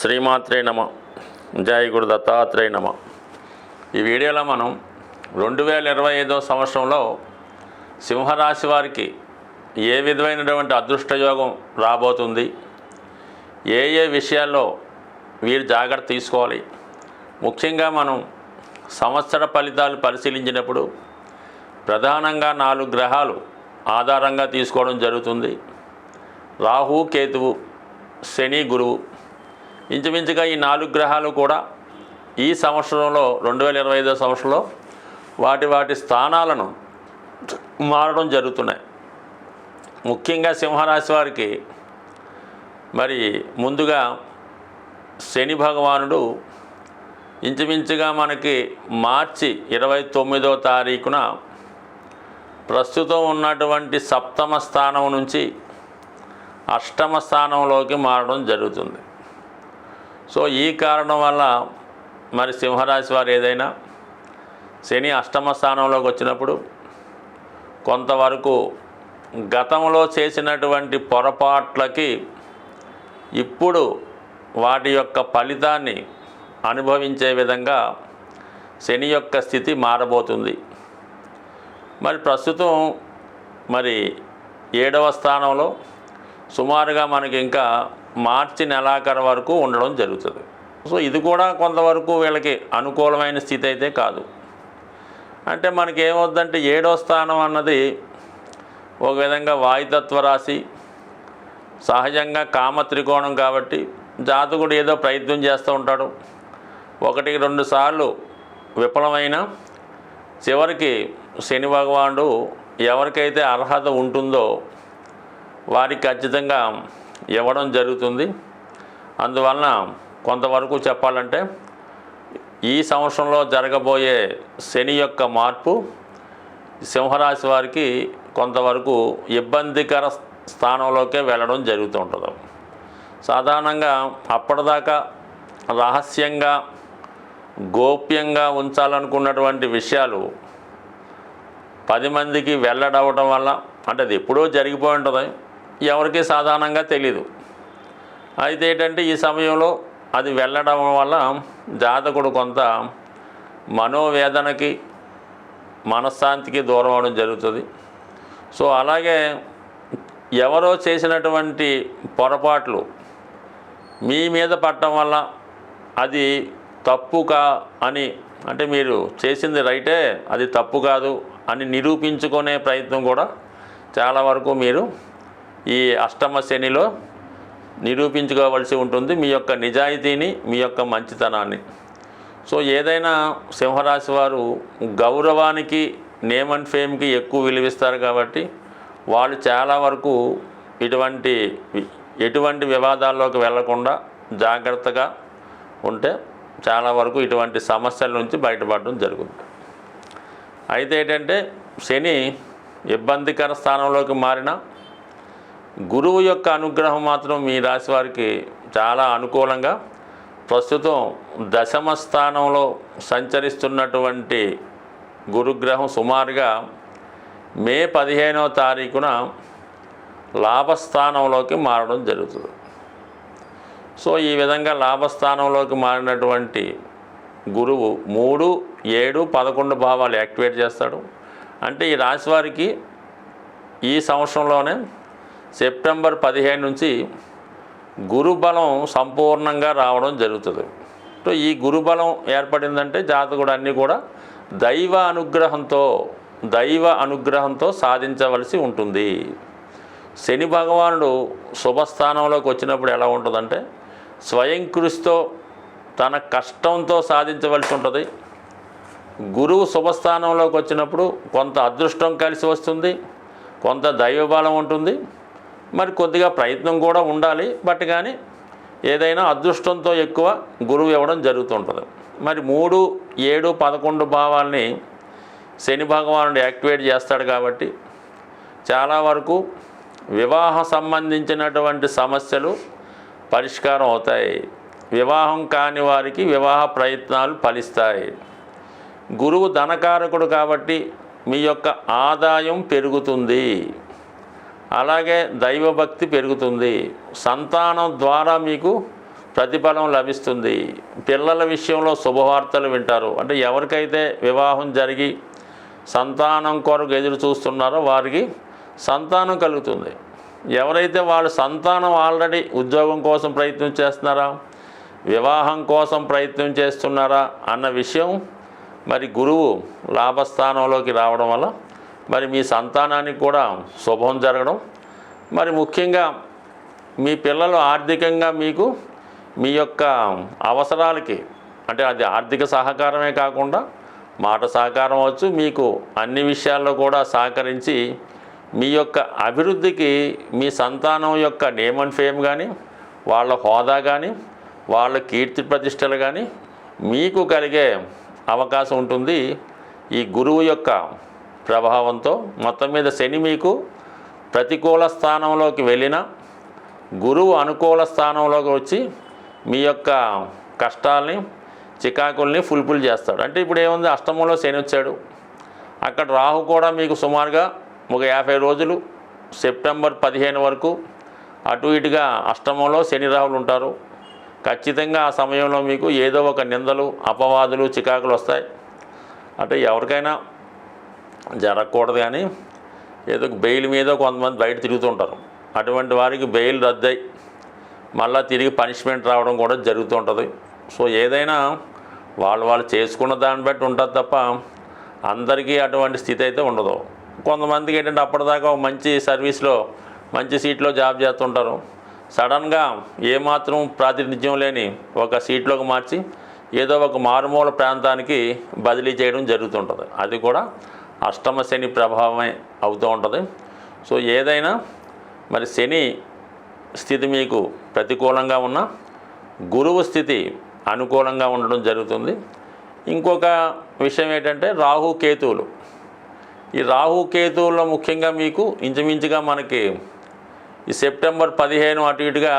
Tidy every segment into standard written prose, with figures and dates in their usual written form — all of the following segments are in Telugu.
శ్రీమాత్రే నమ. జై గురు దత్తాత్రేయ నమ. ఈ వీడియోలో మనం 2025 సంవత్సరంలో సింహరాశి వారికి ఏ విధమైనటువంటి అదృష్టయోగం రాబోతుంది, ఏ విషయాల్లో వీరు జాగ్రత్త తీసుకోవాలి, ముఖ్యంగా మనం సంవత్సర ఫలితాలు పరిశీలించినప్పుడు ప్రధానంగా 4 గ్రహాలు ఆధారంగా తీసుకోవడం జరుగుతుంది. రాహు, కేతువు, శని, గురువు. ఇంచుమించుగా ఈ 4 గ్రహాలు కూడా ఈ సంవత్సరంలో 2025 సంవత్సరంలో వాటి స్థానాలను మారడం జరుగుతున్నాయి. ముఖ్యంగా సింహరాశి వారికి మరి ముందుగా శని భగవానుడు ఇంచుమించుగా మనకి మార్చి 29వ తారీఖున ప్రస్తుతం ఉన్నటువంటి 7వ స్థానం నుంచి 8వ స్థానంలోకి మారడం జరుగుతుంది. సో ఈ కారణం వల్ల మరి సింహరాశి వారు ఏదైనా శని 8వ స్థానంలోకి వచ్చినప్పుడు కొంతవరకు గతంలో చేసినటువంటి పొరపాట్లకి ఇప్పుడు వాటి యొక్క ఫలితాన్ని అనుభవించే విధంగా శని యొక్క స్థితి మారబోతుంది. మరి ప్రస్తుతం మరి 7వ స్థానంలో సుమారుగా మనకి ఇంకా మార్చి నెలాఖరు వరకు ఉండడం జరుగుతుంది. సో ఇది కూడా కొంతవరకు వీళ్ళకి అనుకూలమైన స్థితి అయితే కాదు. అంటే మనకి ఏమవుద్దంటే 7వ స్థానం అన్నది ఒక విధంగా వాయుతత్వ రాశి, సహజంగా కామ త్రికోణం కాబట్టి జాతకుడు ఏదో ప్రయత్నం చేస్తూ ఉంటాడు. 1-2 సార్లు విఫలమైన చివరికి శని భగవానుడు ఎవరికైతే అర్హత ఉంటుందో వారికి ఖచ్చితంగా ఇవ్వడం జరుగుతుంది. అందువలన కొంతవరకు చెప్పాలంటే ఈ సంవత్సరంలో జరగబోయే శని యొక్క మార్పు సింహరాశి వారికి కొంతవరకు ఇబ్బందికర స్థానంలోకే వెళ్ళడం జరుగుతూ ఉంటుంది. సాధారణంగా అప్పటిదాకా రహస్యంగా గోప్యంగా ఉంచాలనుకున్నటువంటి విషయాలు 10 మందికి వెల్లడవడం వల్ల, అంటే అది ఎప్పుడో జరిగిపోయి ఉంటుంది, ఎవరికి సాధారణంగా తెలీదు. అయితే ఏంటంటే ఈ సమయంలో అది వెళ్ళడం వల్ల జాతకుడు కొంత మనోవేదనకి, మనశ్శాంతికి దూరం అవడం జరుగుతుంది. సో అలాగే ఎవరో చేసినటువంటి పొరపాట్లు మీ మీద పడటం వల్ల అది తప్పుగా అని, అంటే మీరు చేసింది రైటే, అది తప్పు కాదు అని నిరూపించుకునే ప్రయత్నం కూడా చాలా వరకు మీరు ఈ 8వ శనిలో నిరూపించుకోవాల్సి ఉంటుంది, మీ యొక్క నిజాయితీని, మీ యొక్క మంచితనాన్ని. సో ఏదైనా సింహరాశి వారు గౌరవానికి, నేమ్ అండ్ ఫేమ్కి ఎక్కువ విలువిస్తారు కాబట్టి వాళ్ళు చాలా వరకు ఎటువంటి వివాదాల్లోకి వెళ్లకుండా జాగ్రత్తగా ఉంటే చాలా వరకు ఇటువంటి సమస్యల నుంచి బయటపడడం జరుగుతుంది. అయితే ఏంటంటే శని ఇబ్బందికర స్థానంలోకి మారిన గురువు యొక్క అనుగ్రహం మాత్రం మీ రాశి వారికి చాలా అనుకూలంగా, ప్రస్తుతం 10వ స్థానంలో సంచరిస్తున్నటువంటి గురుగ్రహం సుమారుగా మే 15వ తారీఖున లాభస్థానంలోకి మారడం జరుగుతుంది. సో ఈ విధంగా లాభస్థానంలోకి మారినటువంటి గురువు 3, 7, 11 భావాలు యాక్టివేట్ చేస్తాడు. అంటే ఈ రాశి వారికి ఈ సంవత్సరంలోనే సెప్టెంబర్ 15 నుంచి గురుబలం సంపూర్ణంగా రావడం జరుగుతుంది. సో ఈ గురుబలం ఏర్పడిందంటే జాతకుడు అన్నీ కూడా దైవ అనుగ్రహంతో సాధించవలసి ఉంటుంది. శని భగవానుడు శుభస్థానంలోకి వచ్చినప్పుడు ఎలా ఉంటుందంటే స్వయం కృషితో, తన కష్టంతో సాధించవలసి ఉంటుంది. గురువు శుభస్థానంలోకి వచ్చినప్పుడు కొంత అదృష్టం కలిసి వస్తుంది, కొంత దైవబలం ఉంటుంది, మరి కొద్దిగా ప్రయత్నం కూడా ఉండాలి. బట్ కానీ ఏదైనా అదృష్టంతో ఎక్కువ గురువు ఇవ్వడం జరుగుతుంటుంది. మరి 3, 7, 11 భావాల్ని శని భగవానుడు యాక్టివేట్ చేస్తాడు కాబట్టి చాలా వరకు వివాహ సంబంధించినటువంటి సమస్యలు పరిష్కారం అవుతాయి. వివాహం కాని వారికి వివాహ ప్రయత్నాలు ఫలిస్తాయి. గురువు ధనకారకుడు కాబట్టి మీ యొక్క ఆదాయం పెరుగుతుంది. అలాగే దైవభక్తి పెరుగుతుంది. సంతానం ద్వారా మీకు ప్రతిఫలం లభిస్తుంది. పిల్లల విషయంలో శుభవార్తలు వింటారు. అంటే ఎవరికైతే వివాహం జరిగి సంతానం కొరకు ఎదురు చూస్తున్నారో వారికి సంతానం కలుగుతుంది. ఎవరైతే వాళ్ళ సంతానం ఆల్రెడీ ఉద్యోగం కోసం ప్రయత్నం చేస్తున్నారా, వివాహం కోసం ప్రయత్నం చేస్తున్నారా అన్న విషయం మరి గురువు లాభస్థానంలోకి రావడం వల్ల మరి మీ సంతానానికి కూడా శుభం జరగడం, మరి ముఖ్యంగా మీ పిల్లలు ఆర్థికంగా మీకు మీ యొక్క అవసరాలకి, అంటే అది ఆర్థిక సహకారమే కాకుండా మాట సహకారం అవచ్చు, మీకు అన్ని విషయాల్లో కూడా సహకరించి మీ యొక్క అభివృద్ధికి మీ సంతానం యొక్క నేమ్ అండ్ ఫేమ్ కానీ, వాళ్ళ హోదా కానీ, వాళ్ళ కీర్తి ప్రతిష్టలు కానీ మీకు కలిగే అవకాశం ఉంటుంది. ఈ గురువు యొక్క ప్రభావంతో మొత్తం మీద శని మీకు ప్రతికూల స్థానంలోకి వెళ్ళినా గురువు అనుకూల స్థానంలోకి వచ్చి మీ యొక్క కష్టాలని చికాకుల్ని ఫుల్ఫిల్ చేస్తాడు. అంటే ఇప్పుడు ఏముంది, అష్టమంలో శని వచ్చాడు, అక్కడ రాహు కూడా మీకు సుమారుగా ఒక 50 రోజులు సెప్టెంబర్ 15 వరకు అటు ఇటుగా అష్టమంలో శని రాహులు ఉంటారు. ఖచ్చితంగా ఆ సమయంలో మీకు ఏదో ఒక నిందలు అపవాదులు చికాకులు వస్తాయి. అంటే ఎవరికైనా జరగకూడదు కానీ ఏదో బెయిల్ మీద కొంతమంది బయట తిరుగుతుంటారు. అటువంటి వారికి బెయిల్ రద్దయి మళ్ళీ తిరిగి పనిష్మెంట్ రావడం కూడా జరుగుతుంటుంది. సో ఏదైనా వాళ్ళు చేసుకున్న దాన్ని బట్టి ఉంటుంది తప్ప అందరికీ అటువంటి స్థితి అయితే ఉండదు. కొంతమందికి ఏంటంటే అప్పటిదాకా మంచి సర్వీస్లో మంచి సీట్లో జాబ్ చేస్తుంటారు, సడన్గా ఏమాత్రం ప్రాతినిధ్యం లేని ఒక సీట్లోకి మార్చి ఏదో ఒక మారుమూల ప్రాంతానికి బదిలీ చేయడం జరుగుతుంటుంది. అది కూడా అష్టమ శని ప్రభావమే అవుతూ ఉంటుంది. సో ఏదైనా మరి శని స్థితి మీకు ప్రతికూలంగా ఉన్న గురువు స్థితి అనుకూలంగా ఉండడం జరుగుతుంది. ఇంకొక విషయం ఏంటంటే రాహుకేతువులు. ఈ రాహుకేతువుల్లో ముఖ్యంగా మీకు ఇంచుమించుగా మనకి ఈ సెప్టెంబర్ 15 అటు ఇటుగా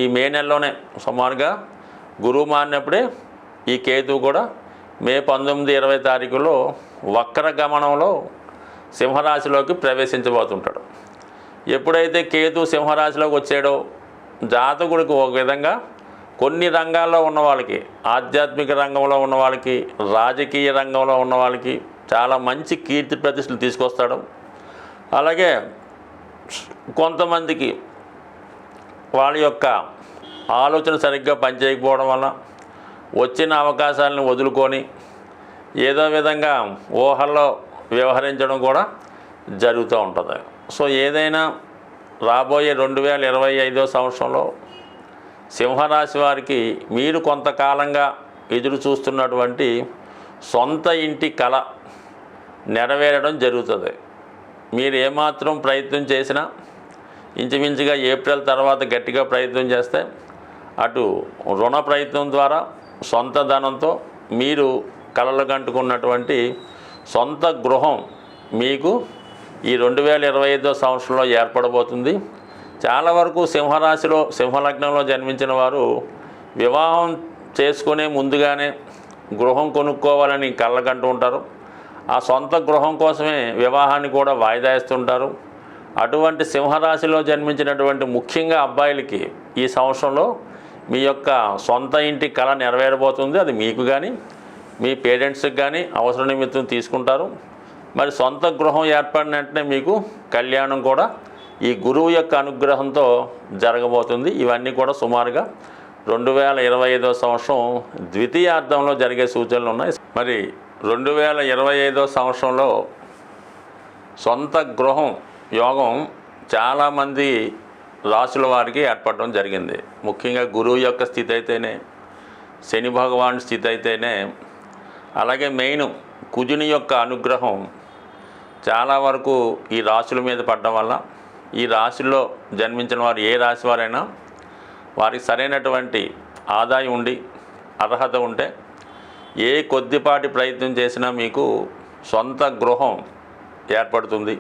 ఈ మే నెలలోనే సుమారుగా గురువు మారినప్పుడే ఈ కేతువు కూడా మే 19, 20 తారీఖులో వక్ర గమనంలో సింహరాశిలోకి ప్రవేశించబోతుంటాడు. ఎప్పుడైతే కేతు సింహరాశిలోకి వచ్చాడో జాతకుడికి ఒక విధంగా కొన్ని రంగాల్లో ఉన్న వాళ్ళకి, ఆధ్యాత్మిక రంగంలో ఉన్న వాళ్ళకి, రాజకీయ రంగంలో ఉన్న వాళ్ళకి చాలా మంచి కీర్తి ప్రతిష్టలు తీసుకొస్తాడు. అలాగే కొంతమందికి వాళ్ళ యొక్క ఆలోచన సరిగ్గా పనిచేయకపోవడం వల్ల వచ్చిన అవకాశాలను వదులుకొని ఏదో విధంగా ఊహల్లో వ్యవహరించడం కూడా జరుగుతూ ఉంటుంది. సో ఏదైనా రాబోయే 2025 సంవత్సరంలో సింహరాశి వారికి మీరు కొంతకాలంగా ఎదురు చూస్తున్నటువంటి సొంత ఇంటి కళ నెరవేరడం జరుగుతుంది. మీరు ఏమాత్రం ప్రయత్నం చేసినా ఇంచుమించుగా ఏప్రిల్ తర్వాత గట్టిగా ప్రయత్నం చేస్తే అటు రుణ ప్రయత్నం ద్వారా సొంత ధనంతో మీరు కలలు కంటుకున్నటువంటి సొంత గృహం మీకు ఈ 2025 సంవత్సరంలో ఏర్పడబోతుంది. చాలా వరకు సింహరాశిలో సింహలగ్నంలో జన్మించిన వారు వివాహం చేసుకునే ముందుగానే గృహం కొనుక్కోవాలని కళ్ళకంటూ ఉంటారు. ఆ సొంత గృహం కోసమే వివాహాన్ని కూడా వాయిదా వేస్తుంటారు. అటువంటి సింహరాశిలో జన్మించినటువంటి ముఖ్యంగా అబ్బాయిలకి ఈ సంవత్సరంలో మీ యొక్క సొంత ఇంటి కళ నెరవేరబోతుంది. అది మీకు కానీ మీ పేరెంట్స్కి కానీ అవసర నిమిత్తం తీసుకుంటారు. మరి సొంత గృహం ఏర్పడిన వెంటనే మీకు కళ్యాణం కూడా ఈ గురువు యొక్క అనుగ్రహంతో జరగబోతుంది. ఇవన్నీ కూడా సుమారుగా 2025 సంవత్సరం ద్వితీయార్థంలో జరిగే సూచనలు ఉన్నాయి. మరి 2025 సంవత్సరంలో సొంత గృహం యోగం చాలామంది రాశుల వారికి ఏర్పడడం జరిగింది. ముఖ్యంగా గురువు యొక్క స్థితి అయితేనే, శని భగవాన్ స్థితి అయితేనే, అలాగే మెయిన్ కుజుని యొక్క అనుగ్రహం చాలా వరకు ఈ రాశుల మీద పడడం వల్ల ఈ రాశిలో జన్మించిన వారు ఏ రాశి వారైనా వారికి సరైనటువంటి ఆదాయం ఉండి అర్హత ఉంటే ఏ కొద్దిపాటి ప్రయత్నం చేసినా మీకు సొంత గృహం ఏర్పడుతుంది.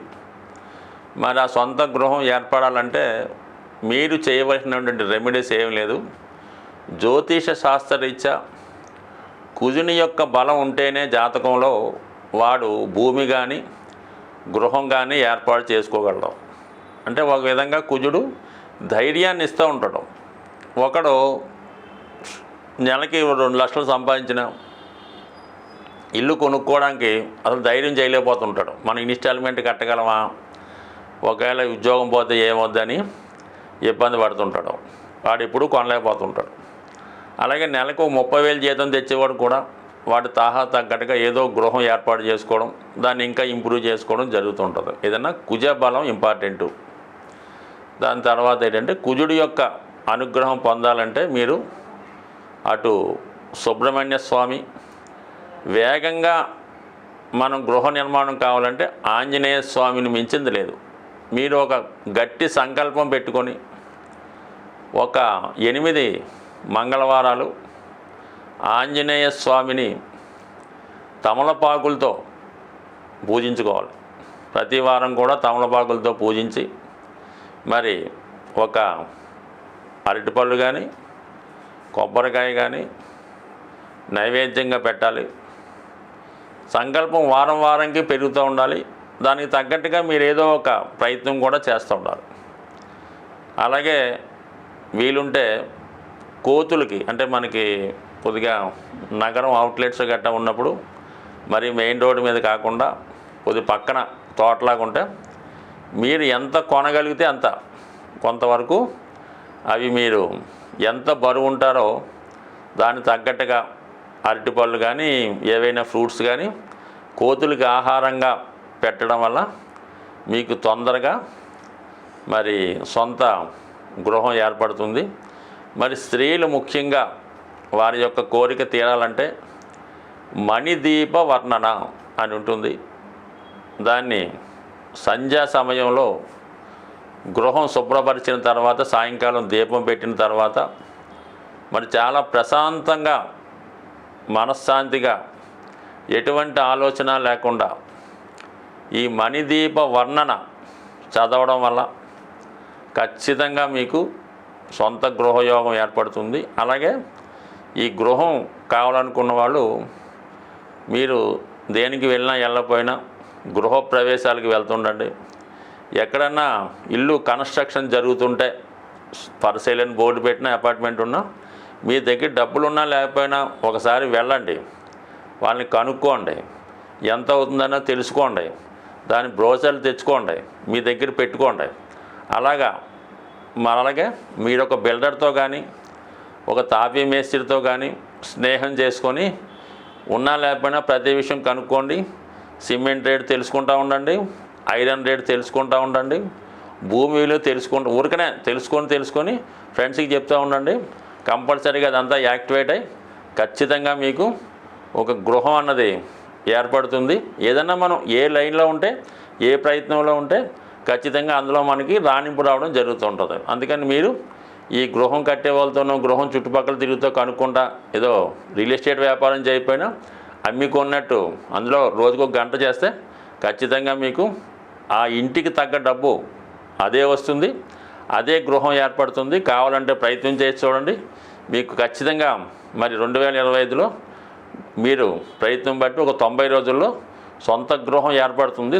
మరి ఆ సొంత గృహం ఏర్పడాలంటే మీరు చేయవలసినటువంటి రెమెడీస్ ఏం లేదు. జ్యోతిష శాస్త్రరీత్యా కుజుని యొక్క బలం ఉంటేనే జాతకంలో వాడు భూమి కానీ గృహం కానీ ఏర్పాటు చేసుకోగలడు. అంటే ఒక విధంగా కుజుడు ధైర్యాన్ని ఇస్తూ ఉంటాడు. ఒకడు నెలకి 2 లక్షలు సంపాదించిన ఇల్లు కొనుక్కోవడానికి అసలు ధైర్యం చేయలేకపోతుంటాడు. మనం ఇన్స్టాల్మెంట్ కట్టగలమా, ఒకవేళ ఉద్యోగం పోతే ఏమొద్దని ఇబ్బంది పడుతుంటాడు. వాడు ఎప్పుడూ కొనలేకపోతుంటాడు. అలాగే నెలకు 30,000 జీతం తెచ్చేవాడు కూడా వాడి తాహా తగ్గట్టుగా ఏదో గృహం ఏర్పాటు చేసుకోవడం, దాన్ని ఇంకా ఇంప్రూవ్ చేసుకోవడం జరుగుతుంటుంది. ఏదన్నా కుజ బలం ఇంపార్టెంటు. దాని తర్వాత ఏంటంటే కుజుడి యొక్క అనుగ్రహం పొందాలంటే మీరు అటు సుబ్రహ్మణ్య స్వామి, వేగంగా మనం గృహ నిర్మాణం కావాలంటే ఆంజనేయ స్వామిని మించింది లేదు. మీరు ఒక గట్టి సంకల్పం పెట్టుకొని ఒక 8 మంగళవారాలు ఆంజనేయ స్వామిని తమలపాకులతో పూజించుకోవాలి. ప్రతి వారం కూడా తమలపాకులతో పూజించి మరి ఒక అరటిపళ్ళు కానీ కొబ్బరికాయ కానీ నైవేద్యంగా పెట్టాలి. సంకల్పం వారం వారంకి పెరుగుతూ ఉండాలి. దానికి తగ్గట్టుగా మీరు ఏదో ఒక ప్రయత్నం కూడా చేస్తూ ఉండాలి. అలాగే వీలుంటే కోతులకి, అంటే మనకి కొద్దిగా నగరం అవుట్లెట్స్ గట్టా ఉన్నప్పుడు మరి మెయిన్ రోడ్డు మీద కాకుండా కొద్ది పక్కన తోటలాగా ఉంటే మీరు ఎంత కొనగలిగితే అంత కొంతవరకు అవి మీరు ఎంత బరువు ఉంటారో దానికి తగ్గట్టుగా అరటిపళ్ళు కానీ ఏవైనా ఫ్రూట్స్ కానీ కోతులకి ఆహారంగా పెట్టడం వల్ల మీకు తొందరగా మరి సొంత గృహం ఏర్పడుతుంది. మరి స్త్రీలు ముఖ్యంగా వారి యొక్క కోరిక తీరాలంటే మణిదీప వర్ణన అని ఉంటుంది. దాన్ని సంధ్యా సమయంలో గృహం శుభ్రపరిచిన తర్వాత సాయంకాలం దీపం పెట్టిన తర్వాత మరి చాలా ప్రశాంతంగా మనశ్శాంతిగా ఎటువంటి ఆలోచన లేకుండా ఈ మణిదీప వర్ణన చదవడం వల్ల ఖచ్చితంగా మీకు సొంత గృహయోగం ఏర్పడుతుంది. అలాగే ఈ గృహం కావాలనుకున్న వాళ్ళు మీరు దేనికి వెళ్ళినా వెళ్ళకపోయినా గృహప్రవేశాలకు వెళ్తుండండి. ఎక్కడన్నా ఇల్లు కన్స్ట్రక్షన్ జరుగుతుంటే ఫర్ సేల్ అని బోర్డు పెట్టిన అపార్ట్మెంట్ ఉన్నా మీ దగ్గర డబ్బులున్నా లేకపోయినా ఒకసారి వెళ్ళండి, వాళ్ళని కనుక్కోండి, ఎంత అవుతుందనో తెలుసుకోండి, దాని బ్రోచర్లు తెచ్చుకోండి, మీ దగ్గర పెట్టుకోండి. అలాగే మీరు ఒక బిల్డర్తో కానీ ఒక తాపీ మేస్త్రితో కానీ స్నేహం చేసుకొని ఉన్నా లేకపోయినా ప్రతి విషయం కనుక్కోండి. సిమెంట్ రేట్ తెలుసుకుంటూ ఉండండి, ఐరన్ రేట్ తెలుసుకుంటూ ఉండండి, భూమి విలువ ఊరికనే తెలుసుకొని ఫ్రెండ్స్కి చెప్తూ ఉండండి. కంపల్సరీగా అదంతా యాక్టివేట్ అయ్యి ఖచ్చితంగా మీకు ఒక గృహం అన్నది ఏర్పడుతుంది. ఏదన్నా మనం ఏ లైన్లో ఉంటే ఏ ప్రయత్నంలో ఉంటే ఖచ్చితంగా అందులో మనకి రాణింపు రావడం జరుగుతుంటుంది. అందుకని మీరు ఈ గృహం కట్టే వాళ్ళతోనో గృహం చుట్టుపక్కల తిరుగుతూ కనుక్కుంటా ఏదో రియల్ ఎస్టేట్ వ్యాపారం చేయకపోయినా అమ్మికొన్నట్టు అందులో రోజుకు 1 గంట చేస్తే ఖచ్చితంగా మీకు ఆ ఇంటికి తగ్గ డబ్బు అదే వస్తుంది, అదే గృహం ఏర్పడుతుంది. కావాలంటే ప్రయత్నం చేసి చూడండి, మీకు ఖచ్చితంగా మరి 2025లో మీరు ప్రయత్నం బట్టి ఒక 90 రోజుల్లో సొంత గృహం ఏర్పడుతుంది.